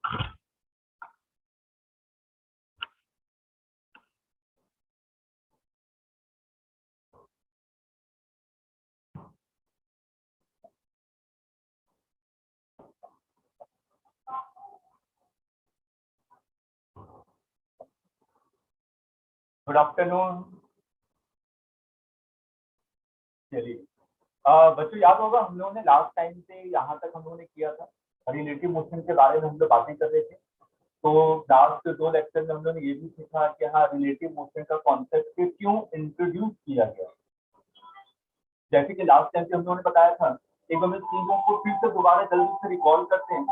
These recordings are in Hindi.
Good afternoon. चलिए, बच्चों याद होगा हम लोगों ने लास्ट टाइम से यहाँ तक हम लोगों ने किया था, रिलेटिव मोशन के बारे में हम लोग बातें कर रहे थे। तो लास्ट 2 लेक्चर में हम लोगों ने ये भी सीखा कि हाँ रिलेटिव मोशन का कॉन्सेप्ट क्यों इंट्रोड्यूस किया गया। जैसे कि लास्ट टाइम से हम लोगों ने बताया था, एक बार चीजों को फिर से दोबारा जल्दी से रिकॉल करते हैं।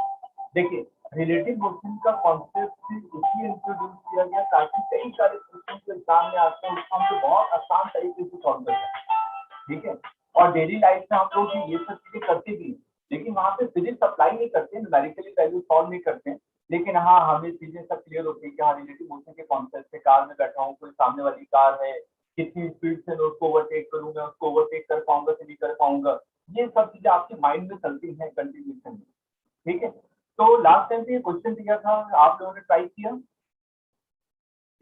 देखिए, रिलेटिव मोशन का कॉन्सेप्ट इसलिए इंट्रोड्यूस किया गया ताकि कई सारे क्वेश्चन जो एग्जाम में आते हैं उसको हम बहुत आसान तरीके से सॉल्व कर सकते हैं। ठीक है, और डेली लाइफ में हम लोग ये सब चीजें करते भी, लेकिन वहां पे फिजिक्स अप्लाई नहीं करते, न्यूमेरिकली वैल्यू सॉल्व नहीं करते, लेकिन हाँ हमें चीजें सब क्लियर होती है कि हाँ रिलेटिव मोशन के कॉन्सेप्ट से कार में बैठा हूँ, कोई सामने वाली कार है, कितनी स्पीड से मैं उसको ओवरटेक करूंगा, उसको ओवरटेक कर पाऊंगा कि नहीं कर पाऊंगा, ये सब चीजें आपके माइंड में चलती हैं कंटिन्यूएशन में। ठीक है, तो लास्ट टाइम पे ये क्वेश्चन दिया था, आप लोगों ने ट्राई किया,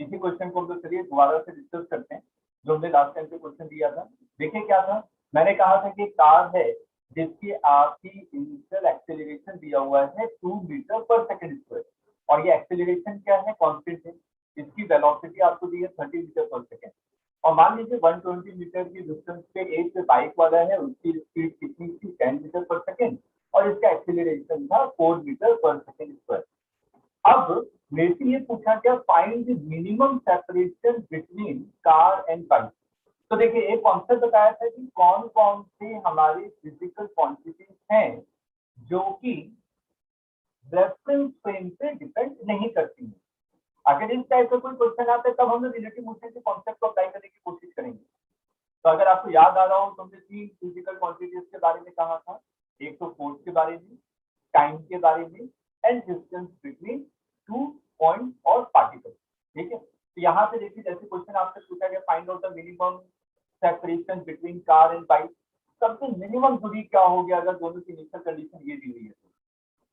इसी क्वेश्चन को हम लोग चलिए दोबारा से डिस्कस करते हैं जो हमने लास्ट टाइम पे क्वेश्चन दिया था। देखिए क्या था, मैंने कहा था कि कार है जिसकी आपकी इनिशियल एक्सेलरेशन दिया हुआ है 2 मीटर पर सेकंड स्क्वायर, और ये एक्सेलरेशन क्या है, कांस्टेंट है। इसकी वेलोसिटी आपको दी है 30 मीटर पर सेकंड, और मान लीजिए 120 मीटर की डिस्टेंस पे एक बाइक वाला है, उसकी स्पीड कितनी थी 10 मीटर पर सेकंड, और इसका एक्सेलरेशन था 4 मीटर पर सेकंड स्क्वायर। अब मेरे से ये पूछा क्या, find the minimum separation between car and bike. तो देखिए एक कॉन्सेप्ट बताया था कि कौन कौन से हमारे फिजिकल क्वांटिटीज हैं जो कि रेफरेंस फ्रेम पे डिपेंड नहीं करती है। अगर इस टाइप का कोई क्वेश्चन आता है तब हम लोग रिलेटिव मोशन के कॉन्सेप्ट को अप्लाई करने की कोशिश करेंगे। तो अगर आपको याद आ रहा हो तो हमने 3 फिजिकल क्वांटिटीज के बारे में कहा था, एक तो फोर्स के बारे में, टाइम के बारे में, एंड डिस्टेंस बिटवीन 2 पॉइंट और पार्टिकल। ठीक है, तो यहाँ पे देखिए जैसे क्वेश्चन आपसे पूछा गया, find out the minimum separation between car and bike. सबसे मिनिमम दूरी क्या हो गया अगर दोनों की इनिशियल कंडीशन ये दी हुई है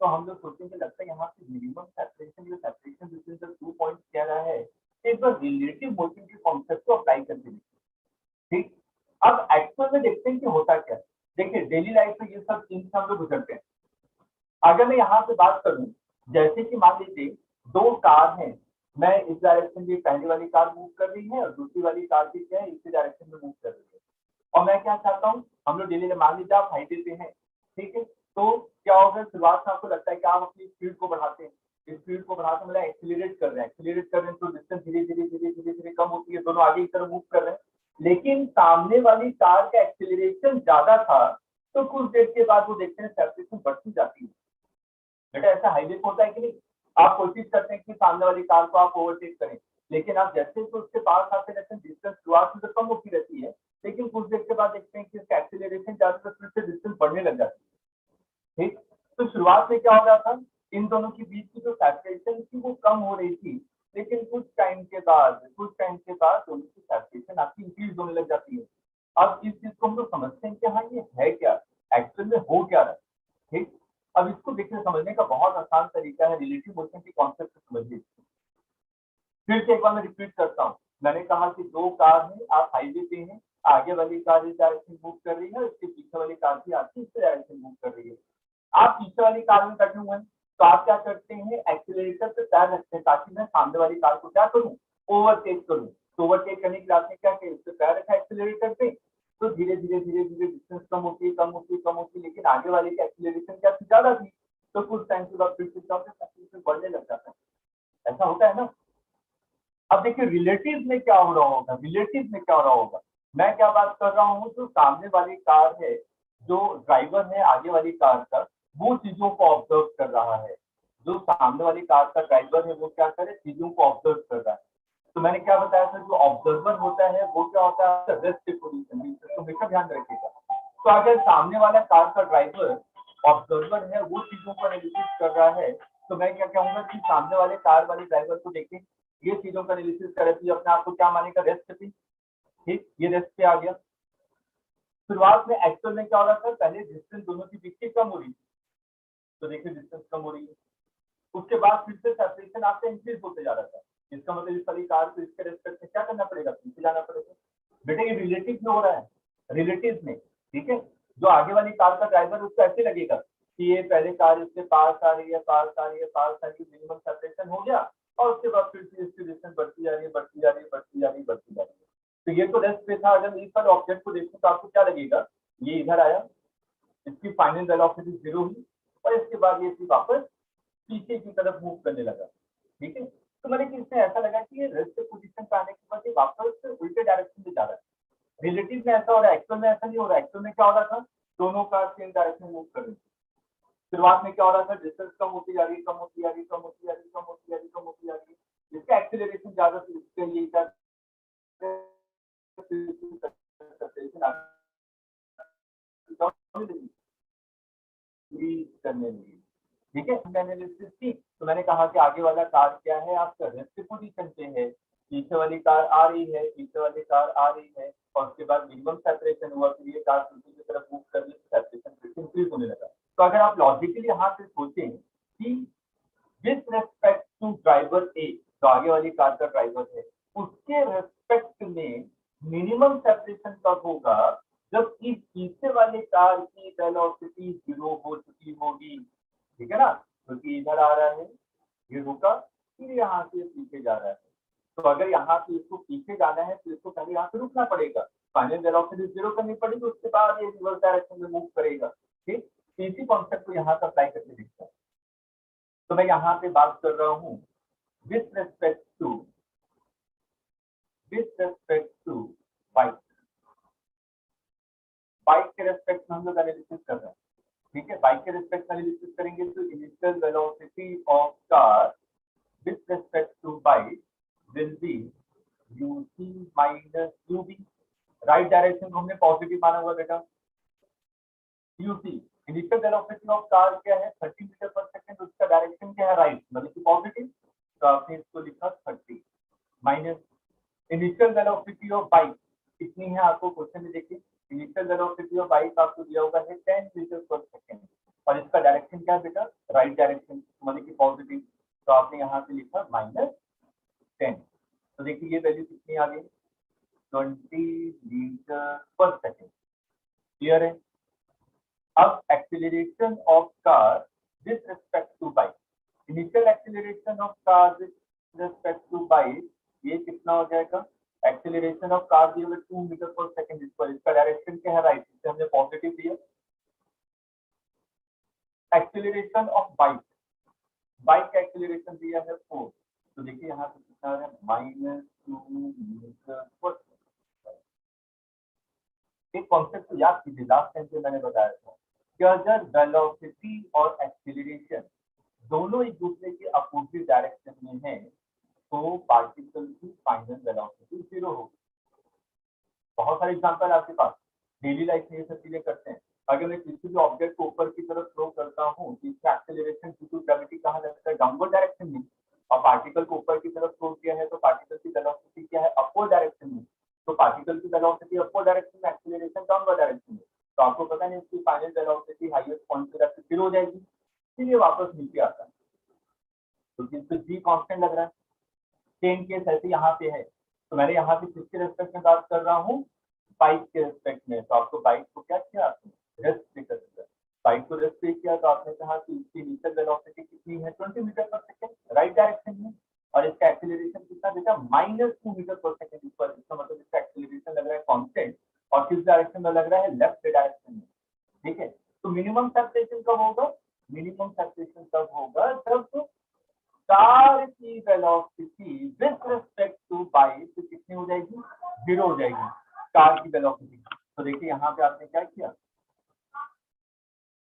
तो हम लोग सोचेंगे लगता है यहाँ पे मिनिमम सेपरेशन, जो सेपरेशन बिटवीन द 2 पॉइंट्स कह रहा है, एक बार रिलेटिव मोशन के कॉन्सेप्ट को अप्लाई करके देखिए। ठीक, अब एक्चुअल में देखते हैं कि होता क्या। देखिए डेली लाइफ में ये सब चीज हम लोग गुजरते हैं। अगर मैं यहाँ पे बात करूं, जैसे कि मान लीजिए 2 कार हैं, मैं इस डायरेक्शन में पहली वाली कार मूव कर रही है और दूसरी वाली कार भी क्या है इसी डायरेक्शन में मूव कर रही है, और मैं क्या चाहता हूँ, हम लोग डेली मान लीजिए आप हाईवे पे हैं। ठीक है, तो क्या होगा, शुरुआत में आपको लगता है कि आप अपनी स्पीड को बढ़ाते हैं, स्पीड को बढ़ाते मतलब एक्सीलरेट कर रहे हैं, एक्सीलरेट कर रहे हैं तो डिस्टेंस धीरे धीरे धीरे धीरे धीरे कम होती है, दोनों आगे की तरफ मूव कर रहे हैं। लेकिन सामने वाली कार का एक्सीलरेशन ज्यादा था, तो कुछ देर के बाद वो देखते हैं सेपरेशन बढ़ती जाती है। बेटा ऐसा हाईवे पे होता है कि नहीं, आप कोशिश करते हैं कि सामने वाली कार को आप ओवरटेक करें, लेकिन आप जैसे तो उसके पास आते रहते हैं, डिस्टेंस शुरुआत में तो कम होती रहती है, लेकिन कुछ देर के बाद देखते हैं कि इसका एक्सीलरेशन ज्यादा, फिर से डिस्टेंस बढ़ने लग जाती है। ठीक, तो शुरुआत में क्या हो रहा था, इन दोनों के बीच की जो सेपरेशन थी वो कम हो रही थी, लेकिन कुछ टाइम के बाद दोनों की सेपरेशन आपकी इंक्रीज होने लग जाती है। अब इस चीज को हम लोग समझते हैं कि हाँ ये है क्या, एक्चुअल में हो क्या रहा है। ठीक, अब इसको देखने समझने का बहुत आसान तरीका है, रिलेटिव मोशन के कॉन्सेप्ट को समझिए। फिर से एक बार मैं रिपीट करता हूँ, मैंने कहा कि 2 कार है, आप हाईवे पे हैं, आगे वाली कार इस डायरेक्शन मूव कर रही है, उसके पीछे वाली कार भी आपकी इस डायरेक्शन मूव कर रही है। आप पीछे वाली कार में बैठे हुए हैं, तो आप क्या करते हैं, एक्सीलरेटर पे पैर रखते हैं ताकि मैं सामने वाली कार को क्या करूं, ओवरटेक करूं। तो ओवरटेक करने के लिए आपने क्या किया, उससे पैर रखा एक्सीलरेटर पे, तो धीरे धीरे धीरे धीरे डिस्टेंस कम होती है कम होती है कम होती है, लेकिन आगे वाले की एक्सीलरेशन क्या थी, ज्यादा थी, तो कुछ टाइम के बाद फिर से क्या होता है, एक्सीलरेशन बढ़ने लग जाता है। ऐसा होता है ना। अब देखिए रिलेटिव में क्या हो रहा होगा, रिलेटिव में क्या हो रहा होगा, मैं क्या बात कर रहा हूँ, जो सामने वाली कार है, जो ड्राइवर है आगे वाली कार का, वो चीजों को ऑब्जर्व कर रहा है। जो सामने वाली कार का ड्राइवर है वो क्या करे, चीजों को ऑब्जर्व कर रहा है। तो मैंने क्या बताया था, जो ऑब्जर्वर होता है वो क्या होता है, रेस्ट पोजीशन, तो हमेशा ध्यान रखिएगा। तो अगर सामने वाला कार का ड्राइवर ऑब्जर्वर है, वो चीजों को एनालिसिस कर रहा है, तो मैं क्या कहूंगा कि सामने वाले कार वाले ड्राइवर को देखें, ये चीजों का एनालिसिस करे तो अपने आप को क्या मानेगा, रेस्ट पे। ठीक, ये रेस्ट पे आ गया। शुरुआत में एक्चुअल में क्या हो रहा था, पहले डिस्टेंस दोनों की बीच की कम हो रही थी, तो देखिए डिस्टेंस कम हो रही है। उसके बाद फिर से सेपरेशन आपका इंक्रीज होते जा रहा था। इसका मतलब इस वाली कार को इसके रेस्पेक्ट में क्या करना पड़ेगा, पीछे जाना पड़ेगा। बेटा ये रिलेटिव में हो रहा है, रिलेटिव में, ठीक है। जो आगे वाली कार का ड्राइवर उसको ऐसे लगेगा कि ये पहले कार इसके पास आ रही है, पास आ रही है, पास आ रही है, मिनिमम सेपरेशन हो गया, और उसके बाद फिर से इसकी डिस्टेंस बढ़ती जा रही है, बढ़ती जा रही है, बढ़ती जा रही है, बढ़ती जा रही है। तो ये तो रेस्ट पे था। अगर इस वाले ऑब्जेक्ट को देखूं तो आपको क्या लगेगा, ये इधर आया, इसकी फाइनल वेलोसिटी 0 हुई, और इसके बाद ये वापस पीछे की तरफ मूव करने लगा, ठीक है। तो मैंने कि इसमें ऐसा लगा कि ये रेस्ट पोजीशन पे आने के बाद ये वापस उल्टे डायरेक्शन में जा रहा है। रिलेटिव में ऐसा हो रहा है, एक्चुअल में ऐसा नहीं हो रहा है। एक्चुअल में क्या हो रहा था, दोनों कार सेम डायरेक्शन मूव कर रही थी। शुरुआत में क्या हो रहा था, डिस्टेंस कम होती जा रही है, कम होती जा रही है, कम होती जा रही है, कम होती जा रही है, कम होती जा रही है। इसका एक्सेलरेशन ज्यादा थी, इसके लिए करने लगी, ठीक है। एनालिसिस की तो मैंने कहा कि आगे वाला कार क्या है, आपका रेस्ट पोजीशन पे है, पीछे वाली कार आ रही है, पीछे वाली कार आ रही है, और उसके बाद मिनिमम सेपरेशन हुआ, फिर ये कार पीछे की तरफ मूव करने से सेपरेशन फिर इंक्रीज होने लगा। तो अगर आप लॉजिकली यहाँ से सोचें कि विथ रेस्पेक्ट टू ड्राइवर ए, जो आगे वाली कार का ड्राइवर है, उसके रेस्पेक्ट में मिनिमम सेपरेशन कब होगा, जब इस पीछे वाले कार की वेलोसिटी 0 हो चुकी होगी, ठीक है ना। क्योंकि इधर आ रहा है, ये रुका, फिर यहाँ से पीछे जा रहा है। तो अगर यहाँ से इसको पीछे जाना है तो इसको पहले यहाँ से रुकना पड़ेगा, फाइनल वेलोसिटी 0 करनी पड़ेगी, उसके बाद ये रिवर्स डायरेक्शन में मूव करेगा, ठीक। इसी कॉन्सेप्ट को यहाँ से अप्लाई करके देखते हैं। तो मैं यहाँ पे बात कर रहा हूँ with respect to bike. Bike के रेस्पेक्ट में हम लोग एनालिसिस कर रहे हैं, ठीक है। बाइक के रेस्पेक्ट में एनालिसिस करेंगे तो initial velocity of car with respect to bike will be uc minus ub। Right direction को हमने पॉजिटिव माना हुआ बेटा। uc initial velocity of car क्या है, 30 मीटर पर सेकंड, उसका डायरेक्शन क्या है, राइट, मतलब कि पॉजिटिव, तो आपने इसको लिखा 30 minus initial velocity of bike कितनी है, आपको क्वेश्चन में देखिए, इनिशियल वेलोसिटी ऑफ बाइक आपको दिया हुआ है 10 मीटर पर सेकंड, और इसका डायरेक्शन क्या है बेटा, राइट डायरेक्शन, मतलब कि पॉजिटिव, तो आपने यहाँ से लिखा -10। तो देखिए ये वैल्यू कितनी आ गई, 20 मीटर पर सेकंड, क्लियर है। अब acceleration of car with respect to bike, initial acceleration of car with respect to bike, ये कितना हो जाएगा, एक्सीलरेशन ऑफ कार दिया हुआ 2 मीटर पर सेकंड, इस पर, इसका डायरेक्शन क्या है, राइट, इसे हमने पॉजिटिव दिया। एक्सीलरेशन ऑफ बाइक, बाइक का एक्सीलरेशन दिया है 4, तो देखिए यहाँ पे कितना आ रहा है, -2 मीटर पर सेकंड। एक कॉन्सेप्ट को याद कीजिए, लास्ट टाइम पे मैंने बताया था कि अगर वेलोसिटी और एक्सीलरेशन दोनों एक दूसरे के अपोजिट डायरेक्शन में है तो पार्टिकल की फाइनल वेलोसिटी 0 होगी। बहुत सारे एग्जांपल आपके पास, डेली लाइफ में ये सब चीजें करते हैं। अगर मैं किसी भी ऑब्जेक्ट को ऊपर की तरफ थ्रो करता हूँ तो इसका एक्सेलरेशन ड्यू टू ग्रेविटी कहाँ लगता है, डाउनवर्ड डायरेक्शन में, और पार्टिकल को ऊपर की तरफ थ्रो किया है तो पार्टिकल की वेलोसिटी क्या है, अपवर्ड डायरेक्शन में, तो पार्टिकल की वेलोसिटी अपवर्ड डायरेक्शन में, एक्सेलरेशन डाउनवर्ड डायरेक्शन में, तो आपको पता नहीं इसकी फाइनल वेलोसिटी हाईएस्ट पॉइंट पे जाकर 0 हो जाएगी, फिर ये वापस नीचे आता है। तो जिससे जी कांस्टेंट लग रहा है, सेम केस ऐसे यहाँ पे है। तो मैंने यहाँ पे किसके रेस्पेक्ट में बात कर रहा हूँ, बाइक के रेस्पेक्ट में। तो आपको बाइक को क्या किया, आपने रेस्ट पे कर दिया, बाइक को रेस्ट पे किया, तो आपने कहा कि इसकी इनिशियल वेलोसिटी कितनी है, 20 मीटर पर सेकंड, राइट डायरेक्शन में, और इसका एक्सीलरेशन कितना देगा, -2 मीटर पर सेकंड ऊपर, इसका मतलब इसका एक्सीलरेशन लग रहा है कांस्टेंट, और किस डायरेक्शन में लग रहा है, लेफ्ट डायरेक्शन में, ठीक है। तो मिनिमम सेपरेशन कब होगा, मिनिमम सेपरेशन तब होगा जब कार की velocity with respect to bike कितनी हो जाएगी, 0 हो जाएगी कार की वेलोसिटी। तो देखिए यहाँ पे आपने क्या किया,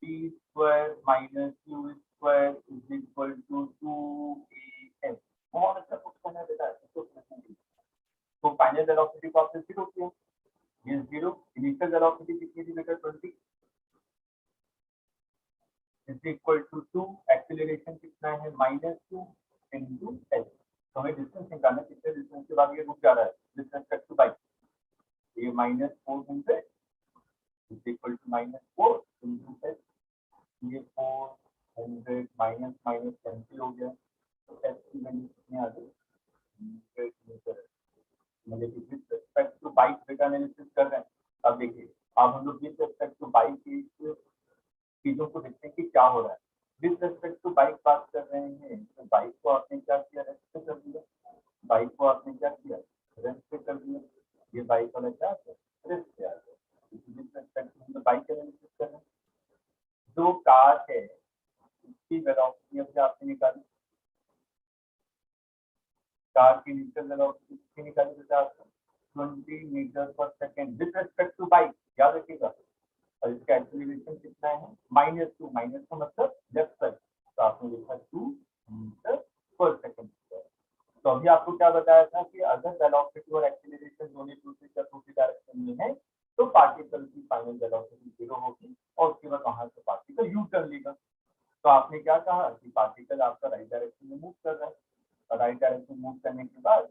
p square minus q square is equal to 2as। बहुत अच्छा क्वेश्चन है बेटा, तो फाइनल वेलोसिटी को आपने 0 किया, ये 0, इनिशियल वेलोसिटी कितनी थी बेटा, 20 इज इक्वल टू 2, एक्सीलरेशन कितना है, -2 into s। तो हमें डिस्टेंस निकालना है, कितने डिस्टेंस के बाद ये रुक जा रहा है विथ रिस्पेक्ट टू बाइक, ये -400 is equal to -4 into s, ये 4 100 माइनस माइनस कैंसिल हो गया, तो एस की वैल्यू कितनी आ गई 100 मीटर। मतलब कि with respect to bike data analysis कर रहे हैं। अब देखिए, अब हम लोग विद रिस्पेक्ट टू बाइक की चीजों को देखते हैं कि क्या हो रहा है। विद रिस्पेक्ट टू बाइक बात कर रहे हैं, तो बाइक को आपने क्या किया, रेस्ट पे कर दिया। बाइक को आपने क्या किया, रेस्ट पे कर दिया। ये बाइक वाला क्या है, रेस्ट पे आ गया। With respect to bike analysis कर रहे हैं। जो कार है उसकी वेलोसिटी अब आपने निकाली, कार की इनिशियल वेलोसिटी कितनी निकाली बेटा आपने 20 मीटर पर second with respect to bike, याद रखिएगा। और इसका एक्सेलरेशन कितना है -2, माइनस का मतलब लेफ्ट साइड, तो आपने लिखा 2 मीटर पर सेकेंड। तो अभी आपको क्या बताया था कि अगर वेलोसिटी और एक्सेलरेशन दोनों दूसरी डायरेक्शन में है तो पार्टिकल की फाइनल वेलोसिटी 0 होगी और उसके बाद वहां से पार्टिकल यू टर्न लेगा। तो आपने क्या कहा कि पार्टिकल आपका राइट डायरेक्शन में मूव कर रहा है, और राइट डायरेक्शन मूव करने के बाद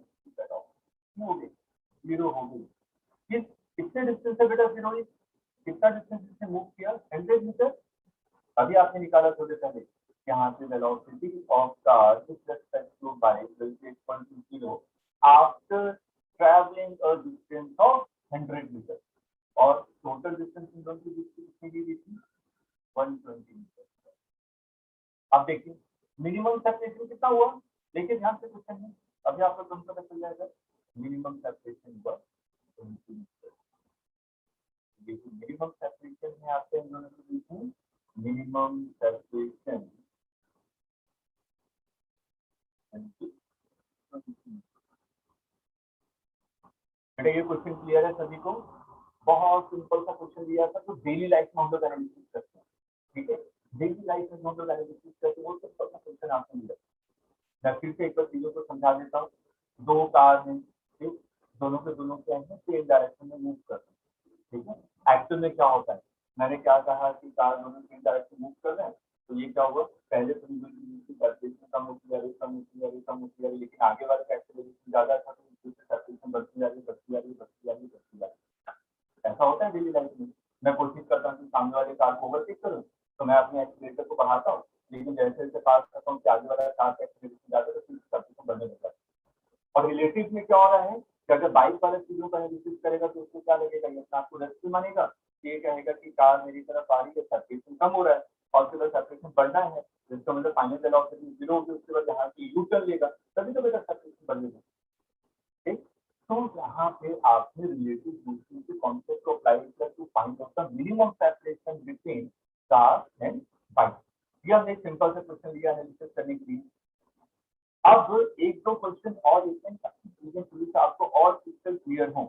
हो गई 0 हो गई। कितने डिस्टेंस से बेटा 0 हुई, कितना डिस्टेंस से मूव किया 100 मीटर। अभी आपने निकाला थोड़े पहले, यहाँ से velocity of car with respect to bike will be equal to 0 after travelling a distance of 100 metre, और टोटल डिस्टेंस इन दोनों के बीच कितनी दी गई थी 120 मीटर। अब देखिए मिनिमम सेपरेशन कितना हुआ, देखिए ध्यान से क्वेश्चन है, अभी आपको तुम पता चल जाएगा। मिनिमम सेपरेशन हुआ 20 मीटर। देखिए मिनिमम सेपरेशन है आपके इन दोनों के बीच में, मिनिमम सेपरेशन बेटा ये क्वेश्चन क्लियर है सभी को। बहुत सिंपल सा क्वेश्चन दिया था, तो डेली लाइफ में हम लोग एनालिसिस करते हैं, ठीक है। डेली लाइफ में हम लोग एनालिसिस करते हैं, वो सिंपल सा क्वेश्चन आपको मिला। मैं फिर से एक बार चीजों को समझा देता हूँ। दो कार हैं, ठीक, दोनों के दोनों क्या है सेम डायरेक्शन में मूव कर रहे हैं, ठीक है। एक्चुअल में क्या होता है, मैंने क्या कहा कि कार दोनों सेम डायरेक्शन मूव कर रहे हैं, तो ये क्या हुआ, पहले तो सेपरेशन कम होती जा रही, कम होती जा रही, कम होती जा रही, लेकिन आगे वाले का एक्सेलरेशन ज्यादा था, तो सेपरेशन बढ़ती जा रही, बढ़ती जा रही, बढ़ती जा रही, बढ़ती जा रही। ऐसा होता है डेली लाइफ में। मैं कोशिश करता हूँ कि सामने वाले कार को ओवरटेक करूँ, तो मैं अपने एक्सीलेटर को बढ़ाता हूँ, लेकिन जैसे जैसे पास करता हूँ कि आगे वाला कार का एक्सीलरेशन ज्यादा है, तो सेपरेशन बढ़ने लगता है। और रिलेटिव में क्या हो रहा है कि अगर बाइक वाले चीजों का एनालिसिस करेगा तो उसको क्या लगेगा, ये आपको रेस्क्यू मानेगा, ये कहेगा कि कार मेरी तरफ आ रही है, सेपरेशन कम हो रहा है, और उसके बाद सेपरेशन बढ़ना है, जिसका मतलब फाइनल वेलोसिटी 0 होगी, उसके बाद यहाँ से यू टर्न लेगा, तभी तो बेटा सेपरेशन बढ़ेगा, ठीक। तो यहाँ पे आपने रिलेटिव मोशन के कॉन्सेप्ट को अप्लाई किया to find out the minimum separation between car and bike. ये हमने एक सिंपल सा क्वेश्चन लिया एनालिसिस करने के लिए। अब एक दो क्वेश्चन और लेते हैं ताकि चीजें थोड़ी सी आपको और क्रिस्टल क्लियर हो,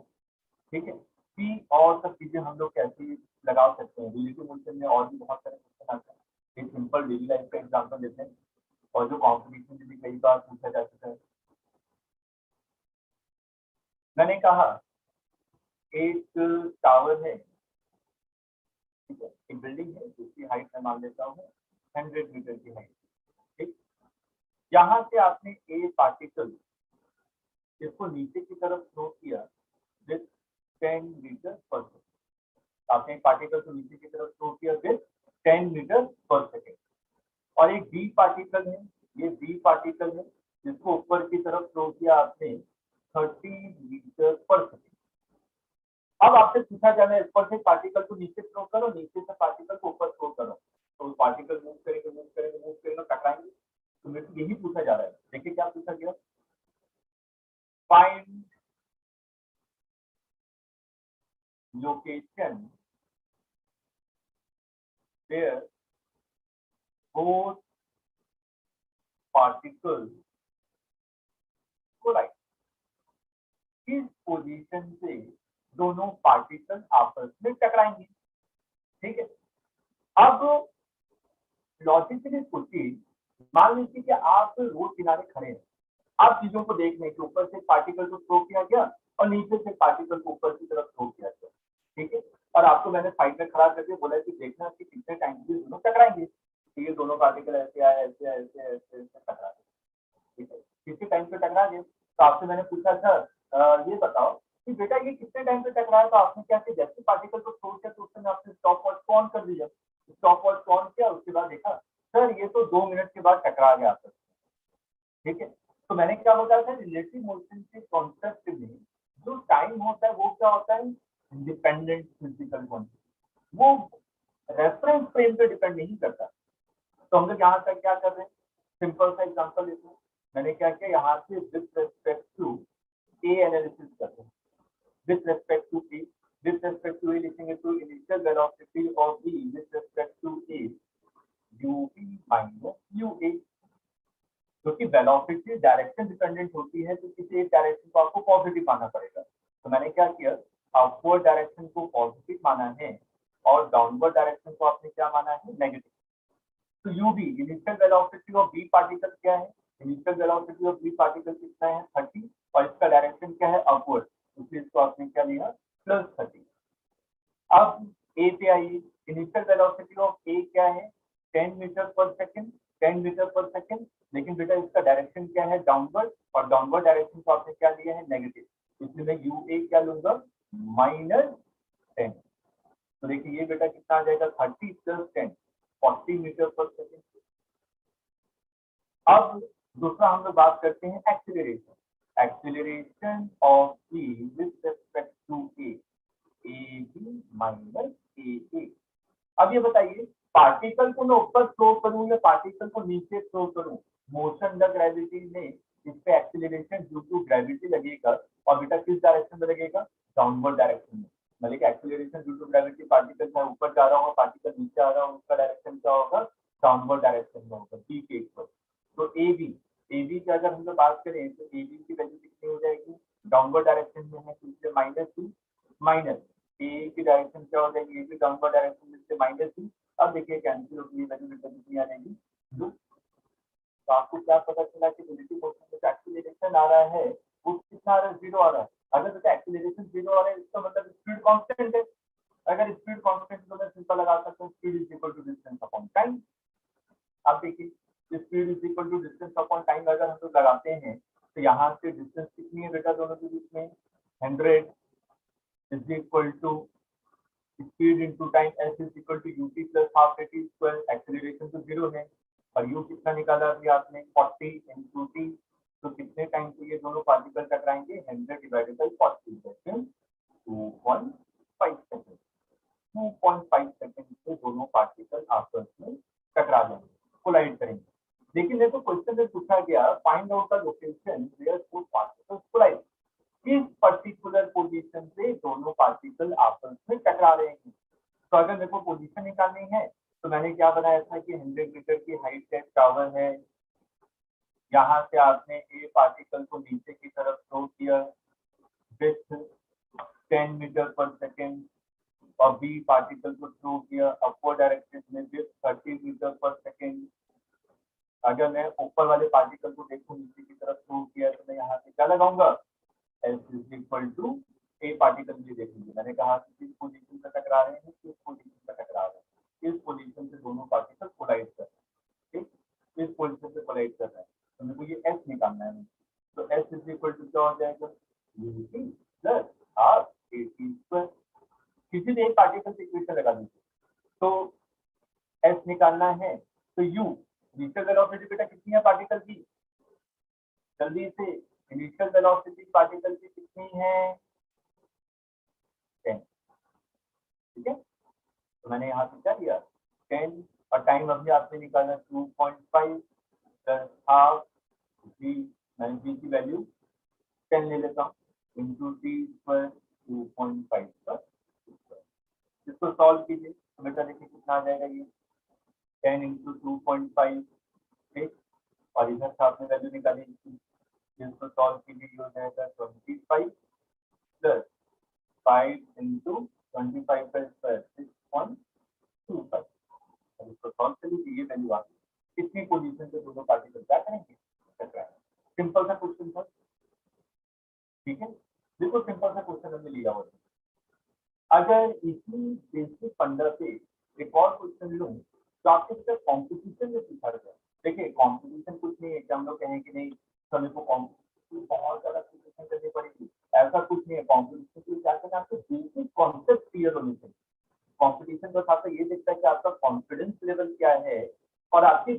ठीक है। कि और सब चीजें हम लोग कैसे लगा सकते हैं रिलेटिव मोशन में, और भी बहुत सारे क्वेश्चन आते हैं। एक सिंपल डेली लाइफ का एग्जांपल लेते हैं, और जो कॉम्पिटिशन में भी कई बार पूछा जा चुका है। मैंने कहा एक टावर है, ठीक है, एक बिल्डिंग है जिसकी हाइट मैं मान लेता हूँ 100 मीटर की हाइट, ठीक। यहाँ से आपने ए पार्टिकल इसको नीचे की तरफ थ्रो किया विद 10 मीटर पर सेकेंड। आपने एक पार्टिकल को नीचे की तरफ थ्रो किया विद 10 मीटर पर सेकेंड, और एक बी पार्टिकल है, ये बी पार्टिकल है जिसको ऊपर की तरफ थ्रो किया आपने 30 मीटर पर सेकेंड। अब आपसे पूछा जा रहा है ऊपर से पार्टिकल को नीचे थ्रो करो, नीचे से पार्टिकल को ऊपर थ्रो करो, तो पार्टिकल मूव करेंगे, मूव करेंगे, मूव करेंगे, टकराएंगे। तो मेरे को यही पूछा जा रहा है, देखिए क्या पूछा गया, find location where both particle collide. किस पोजीशन से दोनों पार्टिकल आपस में टकराएंगे, ठीक है। अब लॉजिकली सोचिए, मान लीजिए कि आप रोड किनारे खड़े हैं, आप चीजों को देख रहे हैं कि ऊपर से पार्टिकल को थ्रो किया गया और नीचे से पार्टिकल को ऊपर की तरफ थ्रो किया गया, ठीक है। और आपको मैंने साइड में खड़ा करके बोला कि देखना कि कितने टाइम से दोनों टकराएंगे, तो ये दोनों पार्टिकल ऐसे आए, ऐसे ऐसे ऐसे ऐसे टकरा, ठीक है, कितने टाइम पे टकरा गए। तो आपसे मैंने पूछा सर ये बताओ कि बेटा ये कितने टाइम पे टकराया, तो आपने क्या किया, जैसे पार्टिकल को थ्रो किया तो उसने आपने स्टॉप वॉच को ऑन कर दिया, स्टॉप वॉच को ऑन किया, उसके बाद देखा सर ये तो 2 मिनट के बाद टकरा गया आपस में, ठीक है। तो मैंने क्या बताया था, रिलेटिव मोशन के कॉन्सेप्ट में जो टाइम होता है वो क्या होता है, इंडिपेंडेंट फिजिकल क्वांटिटी, वो रेफरेंस फ्रेम पे डिपेंड नहीं करता। तो हम लोग यहाँ तक क्या कर रहे हैं, सिंपल सा एग्जांपल लेते हैं। मैंने क्या किया, यहाँ से with respect to A analysis करते हैं, with respect to A, with respect to A लिखेंगे तो initial velocity of B with respect to A U B minus U A, क्योंकि वेलोसिटी डायरेक्शन डिपेंडेंट होती है तो किसी एक डायरेक्शन को आपको पॉजिटिव मानना पड़ेगा। तो मैंने क्या किया, अपवर्ड डायरेक्शन को पॉजिटिव माना है और डाउनवर्ड डायरेक्शन को आपने क्या माना है, नेगेटिव। तो UV initial velocity of B particle क्या है, initial velocity of B particle कितना है 30 और इसका डायरेक्शन क्या है अपवर्ड, इसलिए इसको आपने क्या लिया +30। अब ए पे आइए, इनिशियल वेलोसिटी ऑफ ए क्या है 10 मीटर पर सेकंड, 10 मीटर पर सेकंड, लेकिन बेटा इसका डायरेक्शन क्या है डाउनवर्ड, और डाउनवर्ड डायरेक्शन को आपने क्या लिया है नेगेटिव, इसलिए मैं UA क्या लूंगा -10। तो देखिए ये बेटा कितना आ जाएगा 30 + 10 40 मीटर पर सेकंड। अब दूसरा हम लोग बात करते हैं acceleration, acceleration of B with respect to A, A B minus A A. अब ये बताइए पार्टिकल को मैं ऊपर थ्रो करूं या पार्टिकल को नीचे थ्रो करूं, मोशन द ग्रेविटी में इस पे एक्सीलरेशन ड्यू टू ग्रेविटी लगेगा, और बेटा किस डायरेक्शन में लगेगा, डाउनवर्ड डायरेक्शन में। मतलब acceleration due to gravity, particle में ऊपर जा रहा होगा, पार्टिकल नीचे आ रहा होगा, उसका डायरेक्शन क्या होगा, डाउनवर्ड डायरेक्शन में होगा, बी के इक्वल। तो ए बी की अगर हम लोग बात करें तो ए बी की वैल्यू कितनी हो जाएगी, डाउनवर्ड डायरेक्शन में है तो इसलिए -2 माइनस ए की डायरेक्शन क्या हो जाएगी, ए की डाउनवर्ड डायरेक्शन में से -2। अब देखिए कैंसिल होगी, वैल्यू कितनी आ जाएगी 2। तो आपको क्या पता चला कि रिलेटिव मोशन में एक्सीलरेशन आ रहा है वो कितना आ रहा है, 0 आ रहा है। अगर बेटा एक्सीलरेशन 0 आ रहा है इसका मतलब स्पीड कांस्टेंट है। अगर स्पीड कांस्टेंट तो मैं सिंपल लगा सकता हूँ speed is equal to distance upon time. आप देखिए speed is equal to distance upon time अगर हम लोग लगाते हैं तो यहाँ से डिस्टेंस कितनी है बेटा दोनों के बीच में, 100 is equal to speed into time, s is equal to ut plus half at square. Acceleration तो 0 है और u कितना निकाला अभी आपने 40 इनटू t, तो कितने टाइम पे ये दोनों पार्टिकल टकराएंगे, 100 divided by 40 second, 2.5 second. 2.5 second से दोनों पार्टिकल आपस में टकरा जाएंगे, कोलाइड करेंगे। लेकिन देखो क्वेश्चन में पूछा गया find out the location where two particles collide, किस पर्टिकुलर पोजीशन से दोनों पार्टिकल आपस में टकरा रहे हैं। तो अगर मेरे को पोजीशन निकालनी है तो मैंने क्या बनाया था कि 100 मीटर की हाइट का टावर है, यहाँ से आपने ए पार्टिकल को नीचे की तरफ थ्रो किया विथ 10 मीटर पर सेकेंड, और बी पार्टिकल को थ्रो किया अपवर्ड डायरेक्शन में विथ 30 मीटर पर सेकेंड। अगर मैं ऊपर वाले पार्टिकल को देखूं नीचे की तरफ थ्रो किया तो मैं यहाँ से क्या लगाऊंगा, S is equal to A particle भी देखेंगे। मैंने कहा कि किस पोजीशन पे टकरा रहे हैं, किस पोजीशन पे टकरा रहे हैं, इस पोजीशन से दोनों पार्टिकल कोलाइड कर रहे हैं, ठीक, इस पोजीशन से कोलाइड कर रहे हैं। तो मेरे को ये S निकालना है, तो S इज इक्वल टू क्या हो जाएगा, UT plus half AT square. किसी भी एक पार्टिकल से इक्वेशन लगा दीजिए। तो S निकालना है तो U इनिशियल वेलोसिटी बेटा कितनी है पार्टिकल की, जल्दी से, इनिशियल वेलोसिटी पार्टिकल की कितनी है 10, ठीक है। तो मैंने यहाँ से क्या लिया 10, और टाइम अभी आपने निकाला 2.5 प्लस हाफ जी, मैंने जी की वैल्यू 10 ले लेता हूँ इंटू टी स्क्वायर 2.5 पर। इसको सॉल्व कीजिए तो बेटा देखिए कितना आ जाएगा, ये 10 इंटू 2.5, ठीक, और इधर से आपने वैल्यू निकाली, इसको सॉल्व कीजिए ये हो जाएगा 25 प्लस 5 इंटू 25 का स्क्वायर 6.25। अब इसको सॉल्व कर लीजिए, ये वैल्यू आ गई। कितनी पोजीशन से दोनों पार्टिकल क्या करेंगे, टकराएंगे। सिंपल सा क्वेश्चन था, ठीक है, बिल्कुल सिंपल सा क्वेश्चन हमने लिया हुआ था। अगर इसी बेसिक फंडा से एक और क्वेश्चन लूं तो आपके साथ कॉम्पिटिशन में पूछा गया। देखिए कॉम्पिटिशन कुछ नहीं है कि हम लोग कहें कि नहीं सभी को कॉम्पिटिशन बहुत ज्यादा प्रिपरेशन करनी पड़ेगी, ऐसा कुछ नहीं है। कॉम्पिटिशन के लिए क्या करना है, आपको बेसिक कॉन्सेप्ट क्लियर होने चाहिए। कंपटीशन बस आपका ये देखता है कि आपका कॉन्फिडेंस लेवल क्या है और आपकी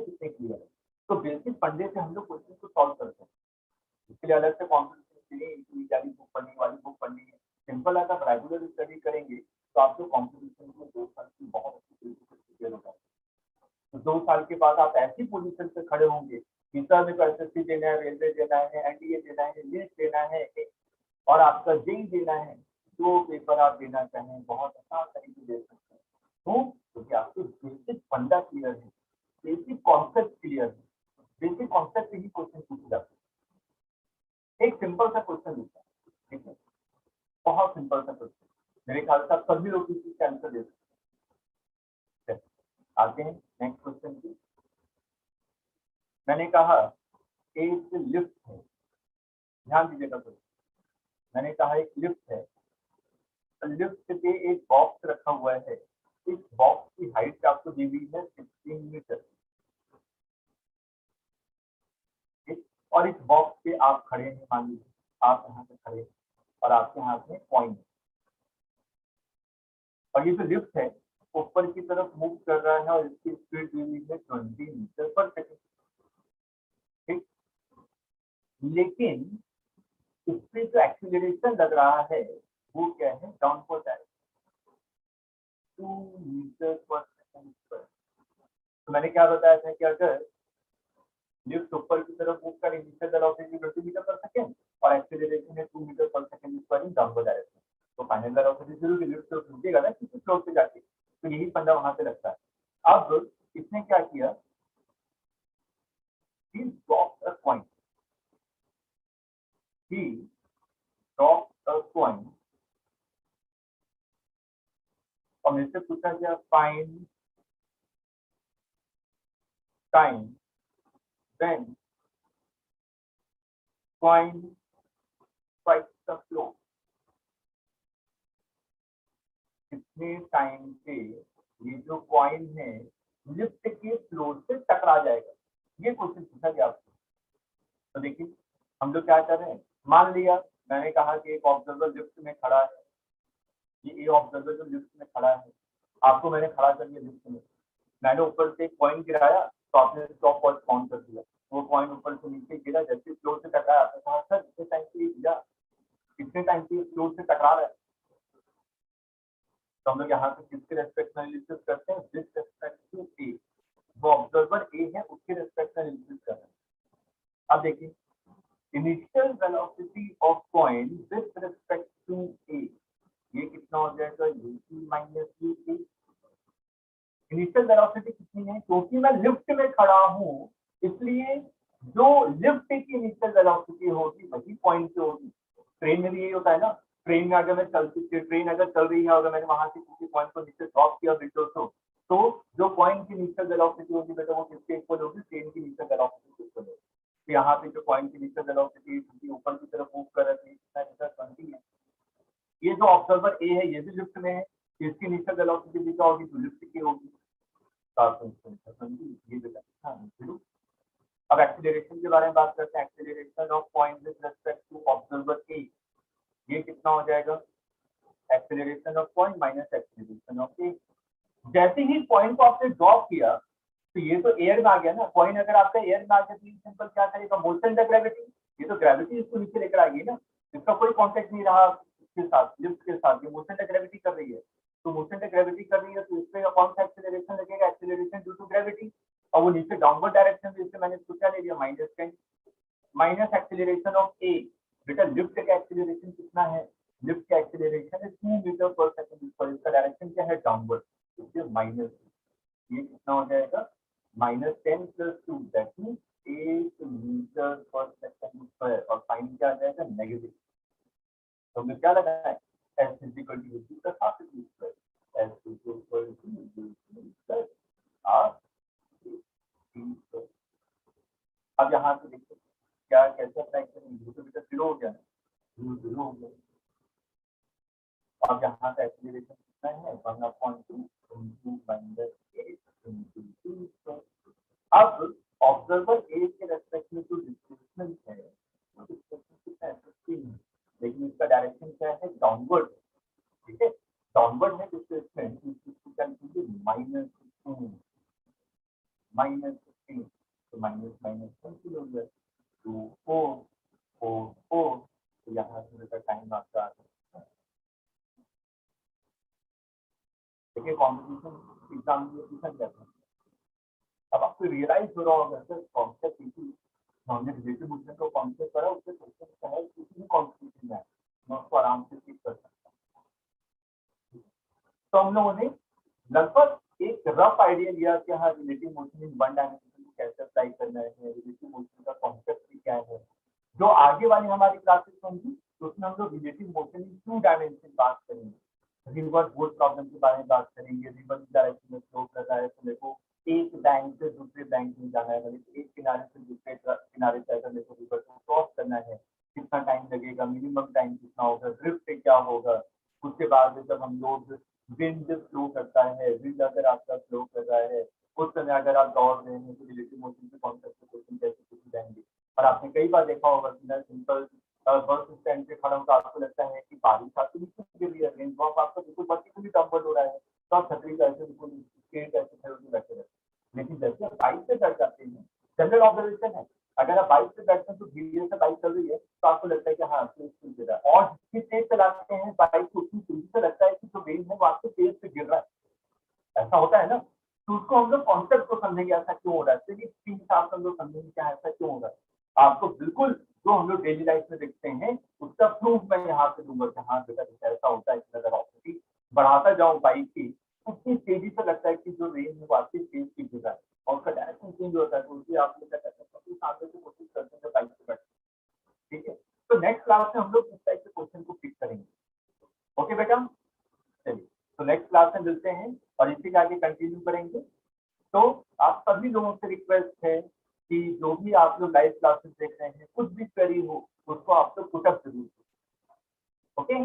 कितने क्लियर है। तो बेसिक फंडे से हम लोग क्वेश्चन को सॉल्व करते हैं, इसके लिए अलग से कॉम्पिटिशन नहीं वाली बुक पढ़नी वाली बुक पढ़नी है। सिंपल अगर रेगुलर स्टडी करेंगे तो आपको कॉम्पिटिशन में 2 साल की बहुत अच्छी तरीके से प्रिपेयर होगा। तो 2 साल के बाद आप ऐसी पोजीशन पे खड़े होंगे कि सर मेरे को एसएससी देना है, रेलवे देना है, एनडीए देना है, नीट देना है और आपका जेई देना है, जो पेपर आप देना चाहें बहुत आसान तरीके दे सकते हैं। क्यों? क्योंकि आपके बेसिक फंडा क्लियर है, बेसिक कॉन्सेप्ट क्लियर है, बेसिक कॉन्सेप्ट ही क्वेश्चन पूछे जाते हैं। एक सिंपल सा क्वेश्चन होता है, ठीक है, बहुत सिंपल सा क्वेश्चन, मेरे ख्याल से आप सभी लोग इसी का आंसर दे सकते हैं। आते हैं नेक्स्ट क्वेश्चन की। मैंने कहा एक लिफ्ट है, ध्यान दीजिएगा क्वेश्चन, मैंने कहा एक लिफ्ट है, लिफ्ट पे एक बॉक्स रखा हुआ है, इस बॉक्स की हाइट आपको दी हुई है 16 मीटर, ठीक, और इस बॉक्स पे आप खड़े हैं, मान लीजिए आप यहाँ पे खड़े हैं और आपके हाथ में कॉइन है और ये जो लिफ्ट है ऊपर की तरफ मूव कर रहा है और इसकी स्पीड दी हुई है 20 मीटर पर सेकेंड, ठीक, लेकिन इसमें जो एक्सीलरेशन लग रहा है वो क्या है, डाउनवर्ड डायरेक्शन 2 मीटर पर सेकेंड पर। तो मैंने क्या बताया था कि अगर लिफ्ट ऊपर की तरफ मूव कर इनिशियल वेलोसिटी 20 मीटर पर सेकेंड और एक्सीलरेशन है 2 मीटर पर सेकेंड पर इन डाउनवर्ड डायरेक्शन, तो फाइनल वेलोसिटी जीरो की लिफ्ट तो रुकेगा ना किसी फ्लोर पे जाके, तो यही फंडा वहां से लगता है। अब इसने क्या किया, he dropped a coin, he dropped a coin और मेरे से पूछा गया find time when coin strikes the floor, कितने टाइम पे ये जो कॉइन है लिफ्ट के फ्लोर से टकरा जाएगा, ये क्वेश्चन पूछा गया आपको। तो देखिए हम लोग क्या कर रहे हैं, मान लिया मैंने कहा कि एक ऑब्जर्वर लिफ्ट में खड़ा है, ये ऑब्जर्वर जो लिफ्ट में खड़ा है आपको मैंने खड़ा कर दिया लिफ्ट में, मैंने ऊपर से एक कॉइन गिराया तो आपने स्टॉप वॉच काउंट कर दिया, वो कॉइन ऊपर से नीचे गिरा, जैसे फ्लोर से टकराया आपने कहा सर कितने टाइम से गिरा, कितने टाइम से फ्लोर से टकरा रहा है। तो हम लोग यहाँ पे किसके रेस्पेक्ट में एनालिसिस करते हैं, विद रेस्पेक्ट टू ए, वो ऑब्जर्वर ए है उसके रेस्पेक्ट में एनालिसिस कर रहे हैं। अब देखिए initial velocity of coin with respect to A, ये कितना हो जाएगा, UT minus UT. Initial velocity कितनी है, क्योंकि मैं लिफ्ट में खड़ा हूँ इसलिए जो लिफ्ट की इनिशियल वेलोसिटी होगी वही पॉइंट पे होगी। ट्रेन में भी यही होता है ना, ट्रेन में अगर मैं ट्रेन अगर चल रही है, अगर मैंने वहां से किसी पॉइंट को नीचे ड्रॉप किया विंडो से, तो जो पॉइंट की इनिशियल वेलोसिटी होगी बेटा वो किसके इक्वल होगी, ट्रेन की इनिशियल वेलोसिटी के इक्वल होगी। तो यहाँ पे जो पॉइंट की इनिशियल वेलोसिटी ऊपर की तरफ मूव कर रही है 20 है, ये जो ऑब्जर्वर ए है ये भी लिफ्ट में है, इसकी इनिशियल वेलोसिटी भी क्या होगी, तो लिफ्ट की होगी। ये बेटा अब एक्सीलरेशन के बारे में बात करते हैं, acceleration of point with respect to observer A, ये कितना हो जाएगा, acceleration of point minus acceleration of A. जैसे ही पॉइंट को आपने ड्रॉप किया तो ये तो एयर में आ गया ना, पॉइंट अगर आपका एयर में आ गया तो सिंपल क्या करेगा, मोशन द ग्रेविटी, ये तो ग्रेविटी इसको नीचे लेकर आ गई ना, इसका कोई कॉन्टेक्ट नहीं रहा इसके साथ, लिफ्ट के साथ, ये मोशन द ग्रेविटी कर रही है, तो मोशन द ग्रेविटी कर रही है तो इसमें कौन सा एक्सीलरेशन लगेगा, एक्सीलरेशन ड्यू टू ग्रेविटी, और वो नीचे डाउनवर्ड डायरेक्शन में, इससे मैंने इसको क्या ले लिया -10 माइनस एक्सीलरेशन ऑफ ए। बेटा लिफ्ट का एक्सीलरेशन कितना है, लिफ्ट का एक्सीलरेशन है 2 मीटर पर सेकंड पर, इसका डायरेक्शन क्या है, डाउनवर्ड, इसलिए माइनस, ये कितना हो जाएगा -10 + 2 दैट मींस 8 मीटर पर सेकंड स्क्वायर, और साइन क्या आ जाएगा, नेगेटिव। तो हमें क्या लगा है, s = u + half v square, s = u + half v square। अब यहाँ से देखिए क्या कैसे अप्लाई करेंगे, u तो बेटा 0 हो गया, u 0 हो गया। अब यहाँ का एक्सीलरेशन कितना है, 1/2 into -8 into 2। अब ऑब्जर्वर ए के रेस्पेक्ट में जो डिस्प्लेसमेंट है वो डिस्प्लेसमेंट कितना है, 15, लेकिन इसका डायरेक्शन क्या है, डाउनवर्ड, ठीक है, डाउनवर्ड है डिस्प्लेसमेंट, -2 -15 तो माइनस माइनस कैंसिल हो गया, 2 4 4 4, तो यहाँ से बेटा टाइम आपका आ सकता है। देखिए कॉम्पिटिशन एग्जाम में पूछा जाता है। अब आपको रियलाइज हो रहा होगा सर कॉन्सेप्ट इसी हमने रिलेटिव मोशन को कॉन्सेप्ट करा, उससे क्वेश्चन चाहे किसी भी कॉम्पिटिशन में मैं उसको आराम से सीख कर सकता हूँ। तो हम लोगों ने लगभग एक रफ आइडिया लिया कि हाँ relative motion in one dimension को कैसे अप्लाई करना है, रिलेटिव मोशन का कॉन्सेप्ट क्या है। जो आगे वाली हमारी क्लासेस होंगी तो उसमें हम लोग relative motion in two dimension बात करेंगे। रिवर बोट प्रॉब्लम के बारे में बात करेंगे, रिवर की डायरेक्शन में फ्लो कर रहा है तो देखो एक बैंक से दूसरे बैंक में जाना है, मतलब एक किनारे से दूसरे किनारे से अगर देखो रिवर को क्रॉस करना है कितना टाइम लगेगा, मिनिमम टाइम कितना होगा, ड्रिफ्ट क्या होगा। उसके बाद जब हम लोग विंड फ्लो करता है, विंड अगर आपका फ्लो कर रहा है उस समय अगर आप दौड़ रहे हैं तो रिलेटिव मोशन के कॉन्सेप्ट से क्वेश्चन कैसे पूछ जाएंगे। और आपने कई बार देखा होगा कि ना सिंपल बस स्टैंड पे खड़ा होकर आपको लगता है कि बारिश आपको नीचे गिर रही है, रेन ड्रॉप आपका बिल्कुल वर्टिकली डाउनवर्ड हो रहा है, तो आप छतरी का ऐसे बिल्कुल स्ट्रेट ऐसे खड़े होकर बैठे रहते हैं। लेकिन जैसे आप बाइक से चढ़ जाते हैं, जनरल ऑब्जर्वेशन है, अगर आप बाइक से बैठते हैं तो धीरे से बाइक चल रही है तो आपको लगता है कि हाँ तेज से गिर रहा है, और जितनी तेज चलाते हैं बाइक को उतनी तेजी से लगता है कि जो रेन है वो आपसे तेज से गिर रहा है। ऐसा होता है ना, तो उसको हम लोग कॉन्सेप्ट को समझेंगे ऐसा क्यों हो रहा है, चलिए इसके हिसाब से हम लोग समझेंगे क्या ऐसा क्यों हो रहा है। आपको बिल्कुल जो हम लोग डेली लाइफ में देखते हैं उसका प्रूफ मैं यहाँ पे दूंगा कि हाँ बेटा ऐसा होता है। इसमें अगर ऑपरेटिव बढ़ाता जाऊँ बाइक की उतनी तेजी से लगता है कि जो रेन है वो आपकी तेज की गिर रहा है और उसका डायरेक्शन चेंज होता है, तो उससे आप क्या करते हैं सामने से कोशिश करते हैं बाइक से बैठे। ठीक है, तो नेक्स्ट क्लास में हम लोग इस टाइप के क्वेश्चन को पिक करेंगे। ओके बेटा, चलिए तो नेक्स्ट क्लास में मिलते हैं और इसी के आगे कंटिन्यू करेंगे। तो आप सभी लोगों से रिक्वेस्ट है कि जो भी आप लोग लाइव क्लासेस देख रहे हैं कुछ भी क्वेरी हो उसको आप लोग पुटअप जरूर। Okay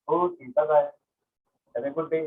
okay, bye bye, have a good day.